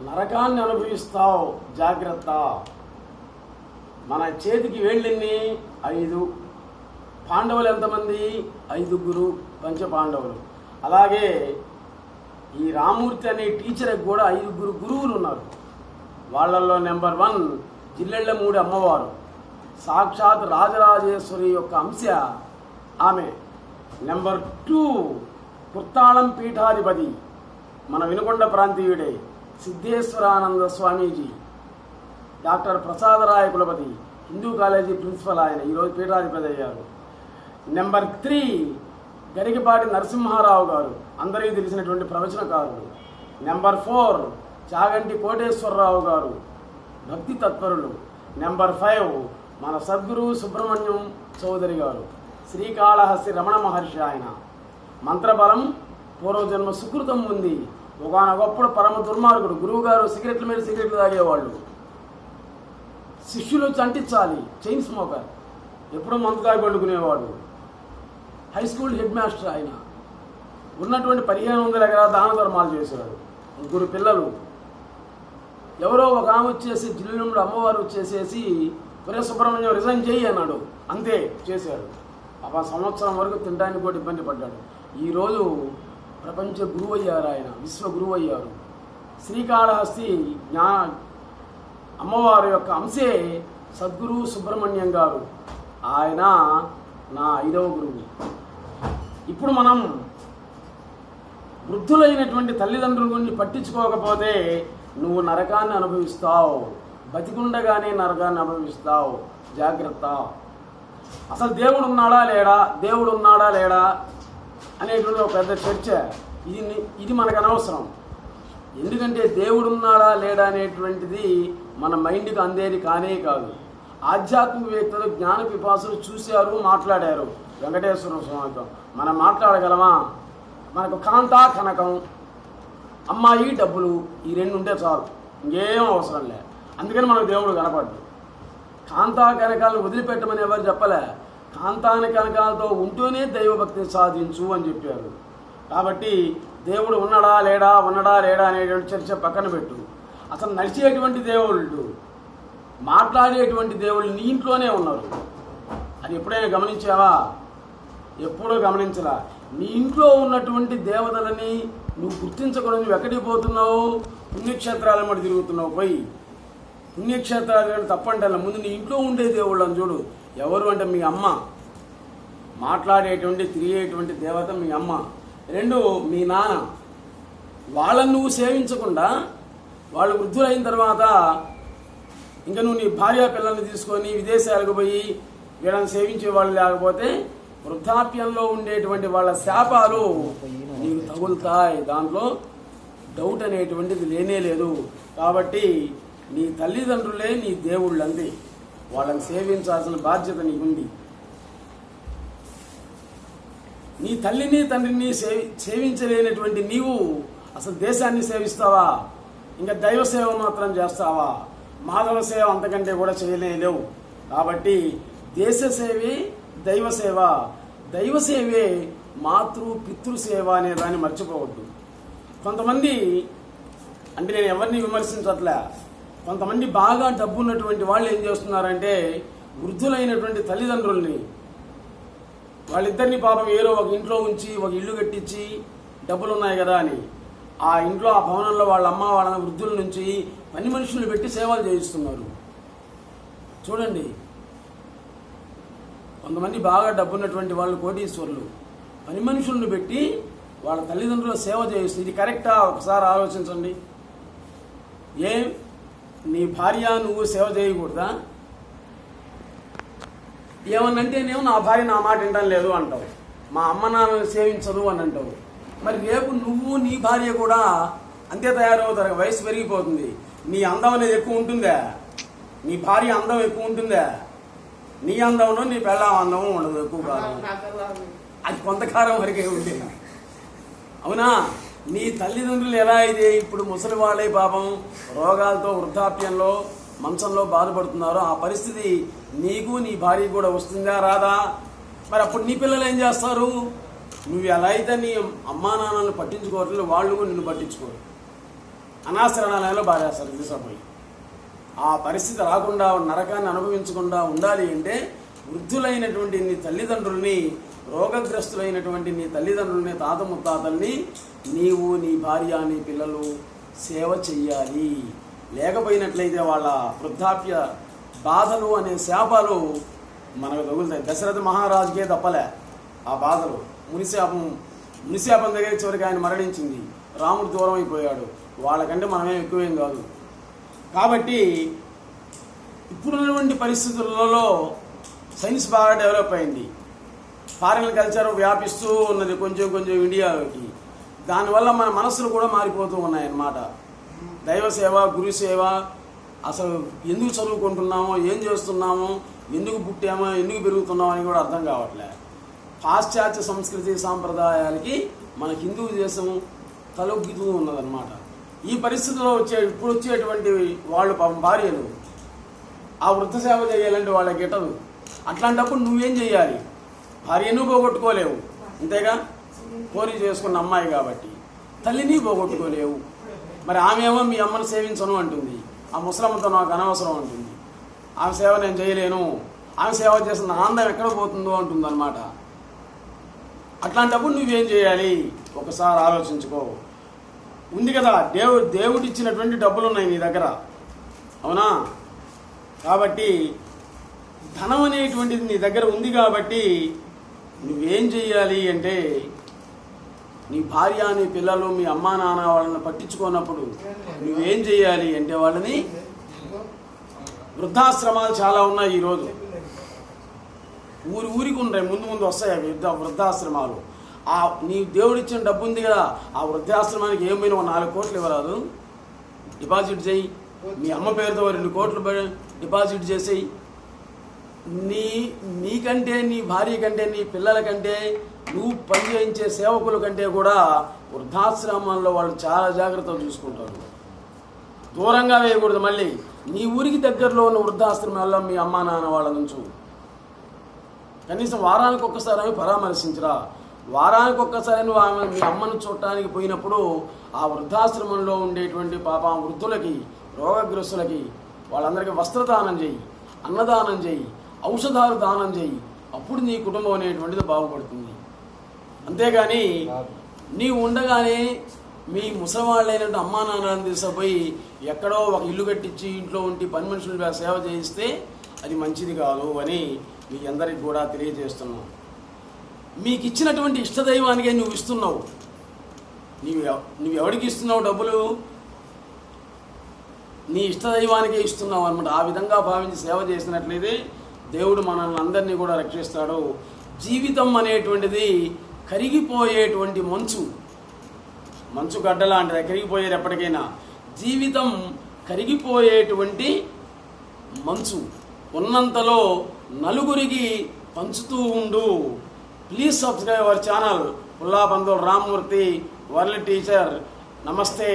నరకాన్ని అనుభవిస్తావు, జాగ్రత్త. మన చేతికి వేళ్ళెన్ని? 5. పాండవులు ఎంతమంది? 5 పంచపాండవులు. అలాగే ఈ రామూర్తి అనే టీచర్కి కూడా 5 గురువులు ఉన్నారు. వాళ్ళల్లో నెంబర్ 1 జిల్లెళ్ళమూడి అమ్మవారు, సాక్షాత్ రాజరాజేశ్వరి యొక్క అంశ ఆమె. నెంబర్ 2 కుర్తాళం పీఠాధిపతి, మన వినుకొండ ప్రాంతీయుడే సిద్ధేశ్వరానంద స్వామీజీ, doctor Prasadaraya కులపతి, Hindu college principal, ఆయన ఈరోజు పీఠాధిపతి అయ్యారు. నెంబర్ 3 గరికపాటి నరసింహారావు గారు, అందరికీ తెలిసినటువంటి ప్రవచనకారుడు. నెంబర్ 4 చాగంటి కోటేశ్వరరావు గారు, భక్తి తత్పరులు. నెంబర్ 5 మన సద్గురు సుబ్రహ్మణ్యం చౌదరి గారు, శ్రీకాళహస్తి రమణ మహర్షి. ఆయన మంత్రబలం, పూర్వజన్మ సుకృతం ఉంది. ఒకనొకప్పుడు పరమ దుర్మార్గుడు. గురువుగారు సిగరెట్ల మీద సిగరెట్లు తాగేవాళ్ళు, శిష్యులు చంటించాలి, చైన్ స్మోకర్, ఎప్పుడూ మందు తాగి పండుకునేవాడు. హై స్కూల్ హెడ్ మాస్టర్ ఆయన. ఉన్నటువంటి 1500 ఎకరాల దాన ధర్మాలు చేశాడు. 3 పిల్లలు. ఎవరో ఒక ఆమె వచ్చేసి జిల్లుడు అమ్మవారు వచ్చేసేసి ఒరే సుబ్రహ్మణ్యం రిజైన్ చేయి అన్నాడు. అంతే చేశాడు. ఆ సంవత్సరం వరకు తినడానికి కూడా ఇబ్బంది పడ్డాడు. ఈరోజు ప్రపంచ గురువు అయ్యారు, ఆయన విశ్వ గురువు అయ్యారు. శ్రీకాళహస్తి అమ్మవారి యొక్క అంశే సద్గురు సుబ్రహ్మణ్యం గారు. ఆయన నా 5వ గురువు. ఇప్పుడు మనం వృద్ధులైనటువంటి తల్లిదండ్రుల గురించి పట్టించుకోకపోతే నువ్వు నరకాన్ని అనుభవిస్తావు, బతికుండగానే నరకాన్ని అనుభవిస్తావు, జాగ్రత్త. అసలు దేవుడు ఉన్నాడా లేడా, దేవుడు ఉన్నాడా లేడా అనేటువంటి ఒక పెద్ద చర్చ. ఇది మనకు అనవసరం. ఎందుకంటే దేవుడు ఉన్నాడా లేడా అనేటువంటిది మన మైండ్కి అందేది కానే కాదు. ఆధ్యాత్మికవేత్తలు, జ్ఞాన పిపాసులు చూశారు, మాట్లాడారు. వెంకటేశ్వర స్వామితో మనం మాట్లాడగలమా? మనకు కాంతా కనకం, అమ్మాయి, డబ్బులు, ఈ 2 ఉంటే చాలు, ఇంకేం అవసరం లే. అందుకని మనకు దేవుడు కనపడ్డు. కాంతా కనకాలను వదిలిపెట్టమని ఎవరు చెప్పలే. కాంతాని కనకాలతో ఉంటూనే దైవభక్తిని సాధించు అని చెప్పారు. కాబట్టి దేవుడు ఉన్నాడా లేడా అనేటువంటి చర్చ పక్కన పెట్టు. అసలు నడిచేటువంటి దేవుళ్ళు, మాట్లాడేటువంటి దేవుళ్ళు నీ ఇంట్లోనే ఉన్నారు. అది ఎప్పుడైనా గమనించావా? ఎప్పుడూ గమనించలా. నీ ఇంట్లో ఉన్నటువంటి దేవతలని నువ్వు గుర్తించకూడదు. నువ్వు ఎక్కడికి పోతున్నావు? పుణ్యక్షేత్రాల మధ్య తిరుగుతున్నావు. పోయి పుణ్యక్షేత్రాలు తప్పంటే ముందు నీ ఇంట్లో ఉండే దేవుళ్ళని చూడు. ఎవరు అంటే మీ అమ్మ. మాట్లాడేటువంటి, తిరిగేటువంటి దేవత మీ అమ్మ. 2 మీ నాన్న. వాళ్ళని నువ్వు సేవించకుండా వాళ్ళు వృద్ధులైన తర్వాత ఇంకా నువ్వు నీ భార్య పిల్లల్ని తీసుకొని విదేశాలకు పోయి వీళ్ళని సేవించే వాళ్ళు లేకపోతే వృద్ధాప్యంలో ఉండేటువంటి వాళ్ళ శాపాలు నీకు తగులుతాయి. దాంట్లో డౌట్ అనేటువంటిది లేనే లేదు. కాబట్టి నీ తల్లిదండ్రులే నీ దేవుళ్ళంది. వాళ్ళని సేవించాల్సిన బాధ్యత నీకుంది. నీ తల్లిని తండ్రిని సేవించలేనటువంటి నీవు అసలు దేశాన్ని సేవిస్తావా? ఇంకా దైవ సేవ మాత్రం చేస్తావా? మాధవ సేవ అంతకంటే కూడా చేయలేవు. కాబట్టి దేశ సేవే దైవ సేవ, దైవ సేవే మాతృ పితృసేవ అనే దాన్ని మర్చిపోవద్దు. కొంతమంది, అంటే నేను ఎవరిని విమర్శించట్లే, కొంతమంది బాగా డబ్బున్నటువంటి వాళ్ళు ఏం చేస్తున్నారంటే వృద్ధులైనటువంటి తల్లిదండ్రుల్ని, వాళ్ళిద్దరిని పాపం ఏదో ఒక ఇంట్లో ఉంచి ఒక ఇల్లు కట్టించి డబ్బులు ఉన్నాయి కదా అని ఆ ఇంట్లో, ఆ భవనంలో వాళ్ళ అమ్మ వాళ్ళ వృద్ధుల నుంచి పని మనుషులను పెట్టి సేవలు చేయిస్తున్నారు. చూడండి, కొంతమంది బాగా డబ్బున్నటువంటి వాళ్ళు, కోటీశ్వరులు, పని మనుషులను పెట్టి వాళ్ళ తల్లిదండ్రుల సేవ చేయిస్తుంది. ఇది కరెక్టా? ఒకసారి ఆలోచించండి. నీ భార్య నువ్వు సేవ చేయకూడదా? ఏమన్నంటేనేమో నా భార్య నా మాట వినడం లేదు అంటావు, మా అమ్మ నాన్న సేవించదు అని అంటావు. మరి రేపు నువ్వు నీ భార్య కూడా అంతే తయారవుతారు. వయసు పెరిగిపోతుంది. నీ అందం అనేది ఎక్కువ ఉంటుందా? నీ భార్య అందం ఎక్కువ ఉంటుందా? నీ అందం నీ పెళ్ళాం అందము ఉండదు ఎక్కువ కాలం. అది కొంతకాలం వరకే ఉంటుంది. అవునా? నీ తల్లిదండ్రులు ఎలా అయితే ఇప్పుడు ముసలి వాళ్ళే పాపం రోగాలతో వృద్ధాప్యంలో మంచంలో బాధపడుతున్నారో ఆ పరిస్థితి నీకు నీ భార్య కూడా వస్తుందా రాదా? మరి అప్పుడు నీ పిల్లలు ఏం చేస్తారు? నువ్వు ఎలా అయితే నీ అమ్మా నాన్నలను పట్టించుకోవట్లేదు, వాళ్ళు కూడా నిన్ను పట్టించుకోరు. అనాశరణాలయంలో బారేస్తారు తీసుకుపోయి. ఆ పరిస్థితి రాకుండా నరకాన్ని అనుభవించకుండా ఉండాలి అంటే వృద్ధులైనటువంటి నీ తల్లిదండ్రుల్ని, రోగగ్రస్తులైనటువంటి నీ తల్లిదండ్రుల్ని, తాత ముత్తాతల్ని నీవు, నీ భార్య, నీ పిల్లలు సేవ చెయ్యాలి. లేకపోయినట్లయితే వాళ్ళ వృద్ధాప్య బాధలు అనే శాపాలు మనకు తగులుతాయి. దశరథ మహారాజుకే తప్పలే ఆ బాధలు. మునిశాపం దగ్గర చివరికి ఆయన మరణించింది. రాముడు దూరం అయిపోయాడు. వాళ్ళకంటే మనమేం ఎక్కువేం కాదు. కాబట్టి ఇప్పుడున్నటువంటి పరిస్థితులలో సైన్స్ బాగా డెవలప్ అయింది. ఫారిన్ కల్చర్ వ్యాపిస్తూ ఉన్నది కొంచెం కొంచెం ఇండియాలోకి. దానివల్ల మన మనసులు కూడా మారిపోతూ ఉన్నాయన్నమాట. దైవ సేవ, గురు సేవ, అసలు ఎందుకు చదువుకుంటున్నామో, ఏం చేస్తున్నామో, ఎందుకు పుట్టామో, ఎందుకు పెరుగుతున్నామో అని కూడా అర్థం కావట్లే. పాశ్చాత్య సంస్కృతి సాంప్రదాయాలకి మన హిందూ దేశం తలొగ్గుతూ ఉన్నదన్నమాట. ఈ పరిస్థితిలో ఇప్పుడు వచ్చేటువంటి వాళ్ళు పాపం భార్యలు ఆ వృద్ధ సేవ చేయాలంటే వాళ్ళకి గిట్టదు. అట్లాంటప్పుడు నువ్వేం చేయాలి? భార్యను పోగొట్టుకోలేవు, అంతేగా, కోరి చేసుకున్న అమ్మాయి కాబట్టి. తల్లిని పోగొట్టుకోలేవు. మరి ఆమె ఏమో మీ అమ్మను సేవించను అంటుంది. ఆ ముసలమ్మతో నాకు అనవసరం అంటుంది. ఆమె సేవ నేను చేయలేను, ఆమె సేవ చేసిన ఆనందం ఎక్కడ పోతుందో అంటుంది అనమాట. అట్లాంటప్పుడు నువ్వేం చేయాలి? ఒకసారి ఆలోచించుకో. ఉంది కదా, దేవుడు ఇచ్చినటువంటి డబ్బులు ఉన్నాయి నీ దగ్గర, అవునా? కాబట్టి ధనం అనేటువంటిది నీ దగ్గర ఉంది కాబట్టి నువ్వేం చెయ్యాలి అంటే, నీ భార్య, నీ పిల్లలు, మీ అమ్మా నాన్న వాళ్ళని పట్టించుకున్నప్పుడు నువ్వేం చెయ్యాలి అంటే వాళ్ళని, వృద్ధాశ్రమాలు చాలా ఉన్నాయి ఈరోజు. ఊరికి ఉంటాయి, ముందు వస్తాయి అవి వృద్ధాశ్రమాలు. నీ దేవుడిచ్చిన డబ్బు ఉంది కదా, ఆ వృద్ధాశ్రమానికి ఏమైనా 4 కోట్లు ఇవ్వరాదు, డిపాజిట్ చేయి. మీ అమ్మ పేరుతో 2 కోట్లు డిపాజిట్ చేసేయి. నీకంటే, నీ భార్య కంటే, నీ పిల్లల కంటే, నువ్వు పనిచేయించే సేవకుల కంటే కూడా వృద్ధాశ్రమాల్లో వాళ్ళు చాలా జాగ్రత్తగా చూసుకుంటారు. దూరంగా వేయకూడదు. మళ్ళీ నీ ఊరికి దగ్గరలో ఉన్న వృద్ధాశ్రమాల్లో మీ అమ్మా నాన్న వాళ్ళ నుంచి కనీసం వారానికి ఒక్కసారి అవి పరామర్శించరా. వారానికి ఒక్కసారి నువ్వు మీ అమ్మను చూడటానికి పోయినప్పుడు ఆ వృద్ధాశ్రమంలో ఉండేటువంటి పాపం వృద్ధులకి, రోగగ్రస్తులకి వాళ్ళందరికీ వస్త్రదానం చేయి, అన్నదానం చేయి, ఔషధాలు దానం చేయి. అప్పుడు నీ కుటుంబం అనేటువంటిది బాగుపడుతుంది. అంతేగాని నీవు ఉండగానే మీ ముసలివాళ్ళైనట్టు అమ్మా నాన్నలను తీసుకుపోయి ఎక్కడో ఒక ఇల్లు కట్టించి ఇంట్లో ఉండి పని మనుషులు సేవ చేయిస్తే అది మంచిది కాదు అని మీ అందరికి కూడా తెలియజేస్తున్నావు. మీకు ఇచ్చినటువంటి ఇష్టదైవానికే నువ్వు ఇస్తున్నావు. నువ్వు ఎవరికి ఇస్తున్నావు డబ్బులు? నీ ఇష్టదైవానికే ఇస్తున్నావు అనమాట. ఆ విధంగా భావించి సేవ చేసినట్లయితే దేవుడు మనల్ని అందరినీ కూడా రక్షిస్తాడు. జీవితం అనేటువంటిది కరిగిపోయేటువంటి మంచు గడ్డ లాంటిది, కరిగిపోయేది ఎప్పటికైనా. జీవితం కరిగిపోయేటువంటి మంచు, ఉన్నంతలో నలుగురికి పంచుతూ ఉండు. Please subscribe our channel. Pullabandol Rammurthy, world teacher. నమస్తే.